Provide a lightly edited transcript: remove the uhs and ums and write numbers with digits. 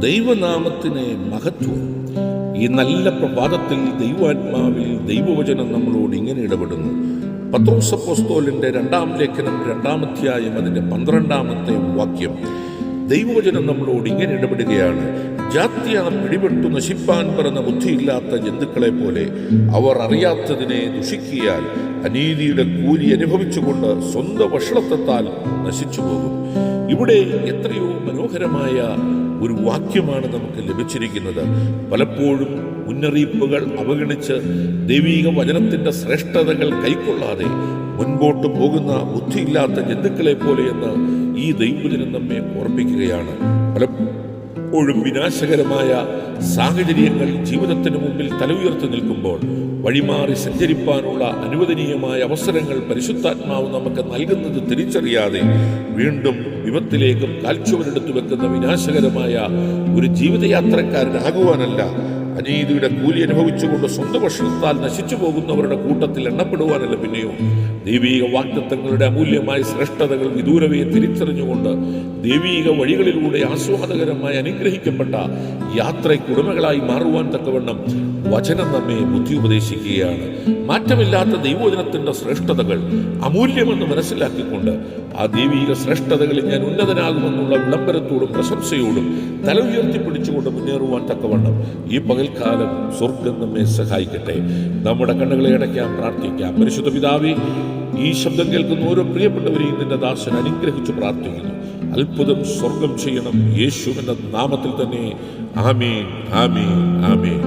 ദൈവനാമത്തിന് മഹത്വം. ഈ നല്ല പ്രഭാതത്തിൽ ദൈവാത്മാവിൽ ദൈവവചനം നമ്മളോട് ഇങ്ങനെ ഇടപെടുന്നു. പത്രോസ് അപ്പോസ്തലന്റെ 2-ാം ലേഖനം 2-ാം അധ്യായം അതിൻ്റെ 12-ാമത്തെ വാക്യം. ദൈവവചനം നമ്മളോട് ഇങ്ങനെ ഇടപെടുകയാണ്. ജാത്യാ പിടിപെട്ടു നശിപ്പാൻ പറഞ്ഞ ബുദ്ധിയില്ലാത്ത ജന്തുക്കളെ പോലെ അവർ അറിയാത്തതിനെ ദുഷിക്കിയാൽ അനീതിയുടെ കൂലി അനുഭവിച്ചുകൊണ്ട് സ്വന്തം വഷളത്വത്താൽ നശിച്ചു പോകും. ഇവിടെ എത്രയോ മനോഹരമായ ഒരു വാക്യമാണ് നമുക്ക് ലഭിച്ചിരിക്കുന്നത്. പലപ്പോഴും മുന്നറിയിപ്പുകൾ അവഗണിച്ച് ദൈവീക വചനത്തിൻ്റെ ശ്രേഷ്ഠതകൾ കൈക്കൊള്ളാതെ മുൻപോട്ട് പോകുന്ന ബുദ്ധിയില്ലാത്ത ജന്തുക്കളെ പോലെയെന്ന് ഈ ദൈവവചനം നമ്മെ ഓർപ്പിക്കുകയാണ്. പലപ്പോഴും വിനാശകരമായ സാഹചര്യങ്ങൾ ജീവിതത്തിന് മുമ്പിൽ തല ഉയർത്തി നിൽക്കുമ്പോൾ വഴിമാറി സഞ്ചരിപ്പാനുള്ള അനുവദനീയമായ അവസരങ്ങൾ പരിശുദ്ധാത്മാവ് നമുക്ക് നൽകുന്നത് തിരിച്ചറിയാതെ വീണ്ടും വിപത്തിലേക്കും കാൽച്ചുവരെടുത്തു വെക്കുന്ന വിനാശകരമായ ഒരു ജീവിതയാത്രക്കാരനാകുവാനല്ല, അനീതിയുടെ കൂലി അനുഭവിച്ചുകൊണ്ട് സ്വന്തം ഭക്ഷണത്താൽ നശിച്ചു പോകുന്നവരുടെ കൂട്ടത്തിൽ എണ്ണപ്പെടുവാനല്ല, പിന്നെയോ ദൈവീക വാഗ്ദത്തങ്ങളുടെ അമൂല്യമായ ശ്രേഷ്ഠതകൾ വിദൂരവേ തിരിച്ചറിഞ്ഞുകൊണ്ട് ദൈവീക വഴികളിലൂടെ ആസ്വാദകരമായി അനുഗ്രഹിക്കപ്പെട്ട യാത്രയ്ക്കുടമകളായി മാറുവാൻ തക്കവണ്ണം വചനം നമ്മെ ബുദ്ധി ഉപദേശിക്കുകയാണ്. മാറ്റമില്ലാത്ത ദൈവവചനത്തിൻ്റെ ശ്രേഷ്ഠതകൾ അമൂല്യമെന്ന് മനസ്സിലാക്കിക്കൊണ്ട് ആ ദൈവീക ശ്രേഷ്ഠതകളിൽ ഞാൻ ഉന്നതനാകുമെന്നുള്ള വിളംബരത്തോടും പ്രശംസയോടും തല ഉയർത്തിപ്പിടിച്ചുകൊണ്ട് മുന്നേറുവാൻ തക്കവണ്ണം ഈ പകൽക്കാലം സ്വർഗം നമ്മെ സഹായിക്കട്ടെ. നമ്മുടെ കണ്ണുകളെ അടയ്ക്കാം, പ്രാർത്ഥിക്കാം. പരിശുദ്ധ പിതാവേ, ഈ ശബ്ദം കേൾക്കുന്ന ഓരോ പ്രിയപ്പെട്ടവരെയും നിന്റെ ദാസൻ അനുഗ്രഹിച്ച് പ്രാർത്ഥിക്കുന്നു. അത്ഭുതം സ്വർഗം ചെയ്യണം യേശുവിന്റെ നാമത്തിൽ തന്നെ. ആമേൻ, ആമേൻ, ആമേൻ.